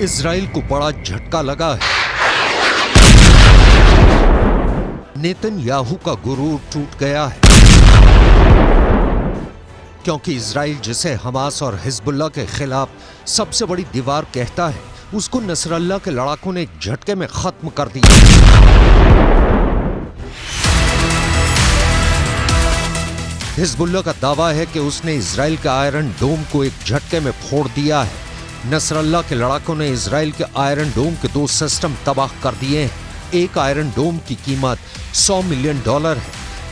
Israel को बड़ा झटका लगा है। नेतन्याहू का गुरूर टूट गया है, क्योंकि इजराइल जिसे हमास और हिजबुल्लाह के खिलाफ सबसे बड़ी दीवार कहता है, उसको नसरल्लाह के लड़ाकों ने एक झटके में खत्म कर दिया। हिजबुल्लाह का दावा है कि उसने इजराइल के आयरन डोम को एक झटके में फोड़ दिया है। नसरल्लाह के लड़ाकों ने इजराइल के आयरन डोम के 2 सिस्टम तबाह कर दिए हैं। एक आयरन डोम की कीमत $100 मिलियन है।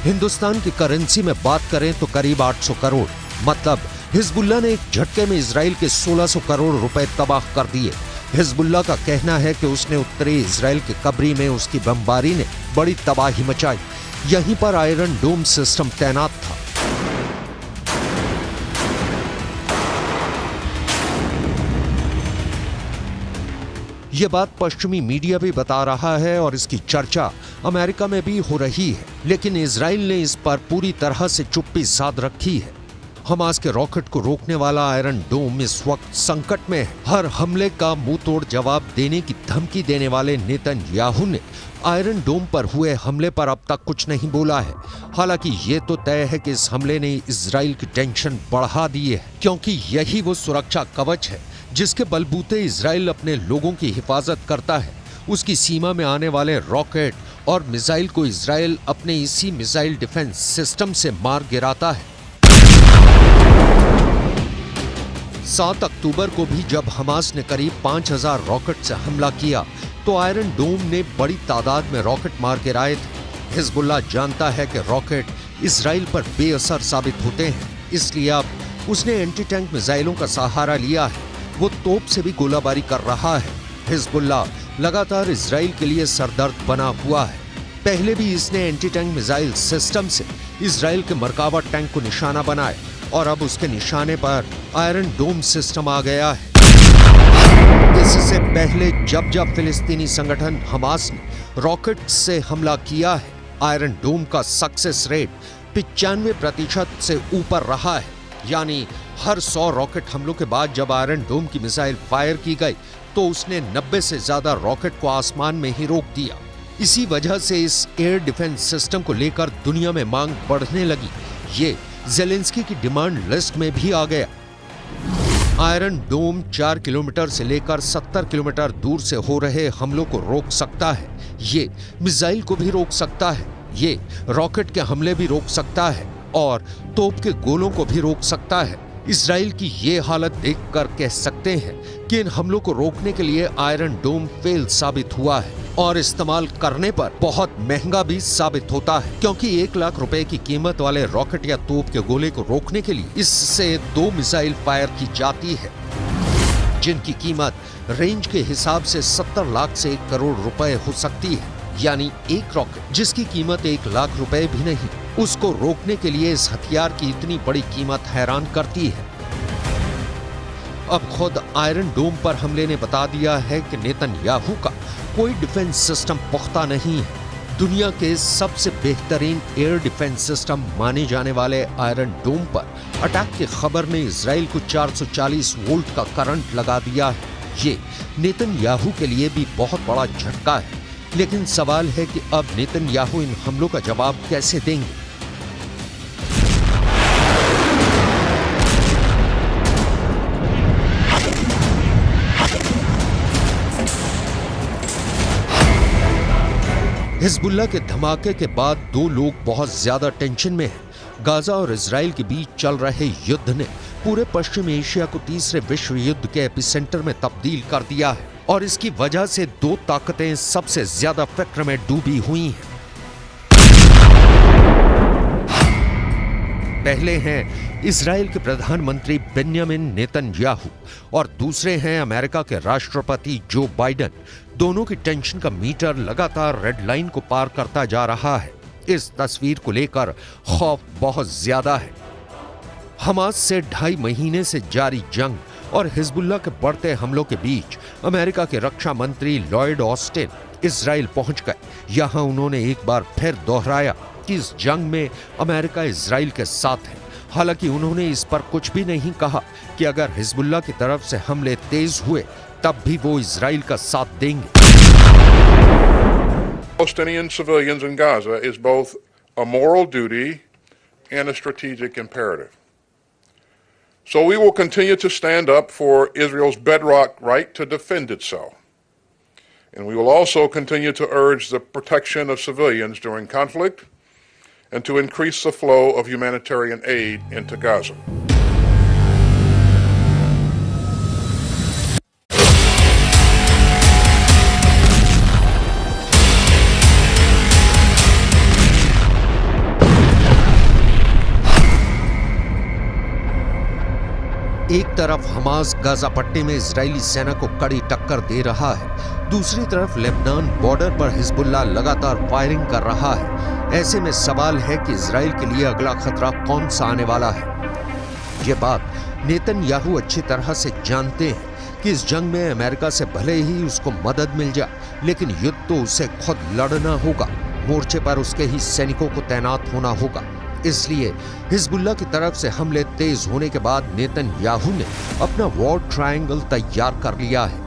हिंदुस्तान की करेंसी में बात करें तो करीब 800 करोड़। मतलब हिजबुल्लाह ने एक झटके में इजराइल के 1600 करोड़ रुपए तबाह कर दिए। हिजबुल्लाह का कहना है कि उसने उत्तरी इजराइल के कब्री में उसकी बमबारी ने बड़ी तबाही मचाई। यहीं पर आयरन डोम सिस्टम तैनात था। यह बात पश्चिमी मीडिया भी बता रहा है और इसकी चर्चा अमेरिका में भी हो रही है, लेकिन इजराइल ने इस पर पूरी तरह से चुप्पी साध रखी है। हमास के रॉकेट को रोकने वाला आयरन डोम इस वक्त संकट में है। हर हमले का मुंह तोड़ जवाब देने की धमकी देने वाले नेतन्याहू ने आयरन डोम पर हुए हमले पर अब तक कुछ नहीं बोला है। हालांकि ये तो तय है कि इस हमले ने इजराइल की टेंशन बढ़ा दी है, क्योंकि यही वो सुरक्षा कवच है जिसके बलबूते इजराइल अपने लोगों की हिफाजत करता है। उसकी सीमा में आने वाले रॉकेट और मिसाइल को इजराइल अपने इसी मिसाइल डिफेंस सिस्टम से मार गिराता है। 7 अक्टूबर को भी जब हमास ने करीब 5000 रॉकेट से हमला किया तो आयरन डोम ने बड़ी तादाद में रॉकेट मार गिराए थे। हिजबुल्लाह जानता है कि रॉकेट इजराइल पर बेअसर साबित होते हैं, इसलिए अब उसने एंटी टैंक मिसाइलों का सहारा लिया है। वो तोप से भी गोलाबारी कर रहा है। हिजबुल्लाह लगातार इजराइल के लिए सरदर्द बना हुआ है। पहले भी इसने एंटी टैंक मिसाइल सिस्टम से इजराइल के मरकाबा टैंक को निशाना बनाया और अब उसके निशाने पर आयरन डोम सिस्टम आ गया है। इससे पहले जब जब फिलिस्तीनी संगठन हमास ने रॉकेट से हमला किया है, आयरन डोम का सक्सेस रेट 95% से ऊपर रहा है। यानी हर 100 रॉकेट हमलों के बाद जब आयरन डोम की मिसाइल फायर की गई तो उसने 90 से ज्यादा रॉकेट को आसमान में ही रोक दिया। इसी वजह से इस एयर डिफेंस सिस्टम को लेकर दुनिया में मांग बढ़ने लगी। ये ज़ेलेंस्की की डिमांड लिस्ट में भी आ गया। आयरन डोम 4 किलोमीटर से लेकर 70 किलोमीटर दूर से हो रहे हमलों को रोक सकता है। ये मिसाइल को भी रोक सकता है, ये रॉकेट के हमले भी रोक सकता है और तोप के गोलों को भी रोक सकता है। इजराइल की ये हालत देखकर कह सकते हैं कि इन हमलों को रोकने के लिए आयरन डोम फेल साबित हुआ है और इस्तेमाल करने पर बहुत महंगा भी साबित होता है, क्योंकि 1 लाख रुपए की कीमत वाले रॉकेट या तोप के गोले को रोकने के लिए इससे 2 मिसाइल फायर की जाती है, जिनकी कीमत रेंज के हिसाब से 70 लाख से 1 करोड़ रुपए हो सकती है। यानी एक रॉकेट जिसकी कीमत 1 लाख रुपए भी नहीं, उसको रोकने के लिए इस हथियार की इतनी बड़ी कीमत हैरान करती है। अब खुद आयरन डोम पर हमले ने बता दिया है कि नेतन्याहू का कोई डिफेंस सिस्टम पुख्ता नहीं है। दुनिया के सबसे बेहतरीन एयर डिफेंस सिस्टम माने जाने वाले आयरन डोम पर अटैक की खबर ने इजराइल को 440 वोल्ट का करंट लगा दिया है। ये नेतन्याहू के लिए भी बहुत बड़ा झटका है। लेकिन सवाल है कि अब नेतन्याहू इन हमलों का जवाब कैसे देंगे। हिजबुल्लाह के धमाके के बाद 2 लोग बहुत ज्यादा टेंशन में हैं। गाजा और इजराइल के बीच चल रहे युद्ध ने पूरे पश्चिम एशिया को तीसरे विश्व युद्ध के एपिसेंटर में तब्दील कर दिया है और इसकी वजह से 2 ताकतें सबसे ज्यादा फिक्र में डूबी हुई हैं। पहले हैं इजराइल के प्रधानमंत्री बेंयामिन नेतन्याहू और दूसरे हैं अमेरिका के राष्ट्रपति जो बाइडेन। दोनों की टेंशन का मीटर लगातार रेड लाइन को पार करता जा रहा है। इस तस्वीर को लेकर खौफ बहुत ज्यादा है। हमास से 2.5 महीने से जारी जंग और हिजबुल्लाह के बढ़ते हमलों के बीच अमेरिका के रक्षा मंत्री लॉयड ऑस्टिन इजराइल पहुंच गए। यहां उन्होंने एक बार फिर दोहराया कि इस जंग में अमेरिका इजराइल के साथ है। हालांकि उन्होंने इस पर कुछ भी नहीं कहा कि अगर हिजबुल्लाह की तरफ से हमले तेज हुए तब भी वो इजराइल का साथ देंगे। Palestinian civilians in Gaza is both a moral duty and a strategic imperative. So we will continue to stand up for Israel's bedrock right to defend itself. And we will also continue to urge the protection of civilians during conflict and to increase the flow of humanitarian aid into Gaza. एक तरफ Hamas Gaza पट्टी में Israeli सेना को कड़ी टक्कर दे रहा है, दूसरी तरफ लेबनान बॉर्डर पर हिजबुल्लाह लगातार फायरिंग कर रहा है। ऐसे में सवाल है कि इजराइल के लिए अगला खतरा कौन सा आने वाला है। ये बात नेतन्याहू अच्छी तरह से जानते हैं कि इस जंग में अमेरिका से भले ही उसको मदद मिल जाए, लेकिन युद्ध तो उसे खुद लड़ना होगा। मोर्चे पर उसके ही सैनिकों को तैनात होना होगा। इसलिए हिजबुल्लाह की तरफ से हमले तेज होने के बाद नेतन्याहू ने अपना वॉर ट्रायंगल तैयार कर लिया है।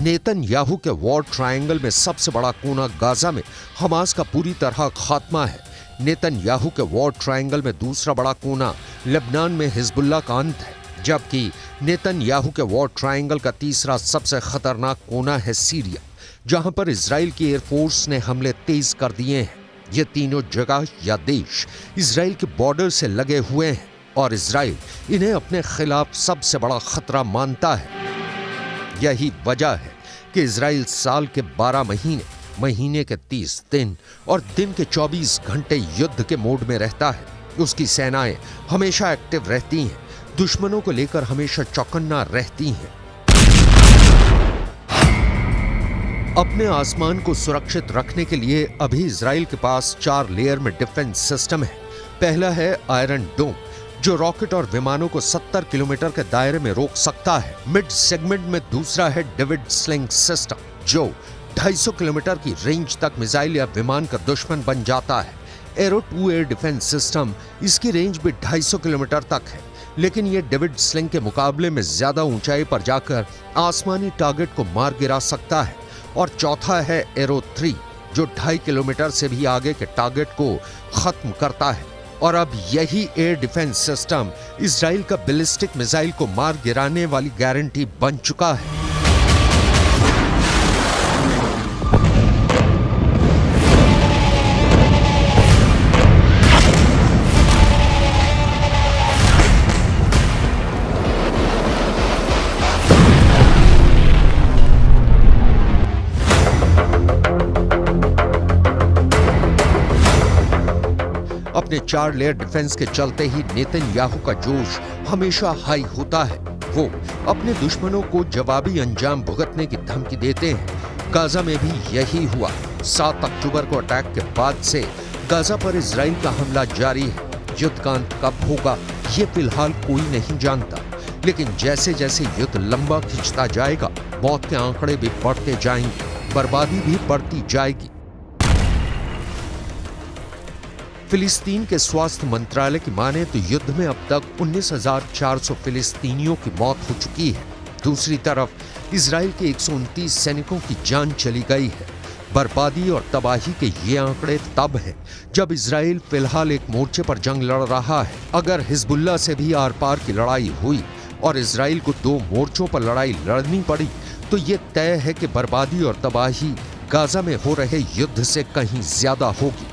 नेतन्याहू के वॉर ट्रायंगल में सबसे बड़ा कोना गाजा में हमास का पूरी तरह खात्मा है। नेतन्याहू के वॉर ट्रायंगल में दूसरा बड़ा कोना लेबनान में हिजबुल्लाह का अंत है, जबकि नेतन्याहू के वॉर ट्रायंगल का तीसरा सबसे खतरनाक कोना है सीरिया, जहां पर इजराइल की एयरफोर्स ने हमले तेज कर दिए हैं। ये तीनों जगह या देश इजराइल के बॉर्डर से लगे हुए हैं और इजराइल इन्हें अपने खिलाफ सबसे बड़ा खतरा मानता है। यही वजह है कि इजराइल साल के 12 महीने, महीने के 30 दिन और दिन के 24 घंटे युद्ध के मोड में रहता है। उसकी सेनाएं हमेशा एक्टिव रहती हैं, दुश्मनों को लेकर हमेशा चौकन्ना रहती हैं। अपने आसमान को सुरक्षित रखने के लिए अभी इजराइल के पास 4 लेयर में डिफेंस सिस्टम है। पहला है आयरन डोम, जो रॉकेट और विमानों को 70 किलोमीटर के दायरे में रोक सकता है। मिड सेगमेंट में दूसरा है डेविड स्लिंग सिस्टम, जो 250 किलोमीटर की रेंज तक मिसाइल या विमान का दुश्मन बन जाता है। एरो 2 एयर डिफेंस सिस्टम, इसकी रेंज भी 250 किलोमीटर तक है, लेकिन यह डेविड स्लिंग के मुकाबले में ज्यादा ऊंचाई पर जाकर आसमानी टारगेट को मार गिरा सकता है। और चौथा है एरो 3, जो 2.5 किलोमीटर से भी आगे के टारगेट को खत्म करता है। और अब यही एयर डिफेंस सिस्टम इजराइल का बैलिस्टिक मिसाइल को मार गिराने वाली गारंटी बन चुका है। अपने 4 लेयर डिफेंस के चलते ही नेतन्याहू का जोश हमेशा हाई होता है। वो अपने दुश्मनों को जवाबी अंजाम भुगतने की धमकी देते हैं। गाजा में भी यही हुआ। 7 अक्टूबर को अटैक के बाद से गाजा पर इजराइल का हमला जारी है। युद्ध का अंत कब होगा ये फिलहाल कोई नहीं जानता, लेकिन जैसे जैसे युद्ध लंबा खिंचता जाएगा, मौत के आंकड़े भी बढ़ते जाएंगे, बर्बादी भी बढ़ती जाएगी। फिलिस्तीन के स्वास्थ्य मंत्रालय की माने तो युद्ध में अब तक 19,400 फिलिस्तीनियों की मौत हो चुकी है। दूसरी तरफ इजराइल के 129 सैनिकों की जान चली गई है। बर्बादी और तबाही के ये आंकड़े तब हैं जब इजराइल फिलहाल एक मोर्चे पर जंग लड़ रहा है। अगर हिजबुल्लाह से भी आर पार की लड़ाई हुई और इजराइल को 2 मोर्चों पर लड़ाई लड़नी पड़ी, तो ये तय है कि बर्बादी और तबाही गाजा में हो रहे युद्ध से कहीं ज्यादा होगी।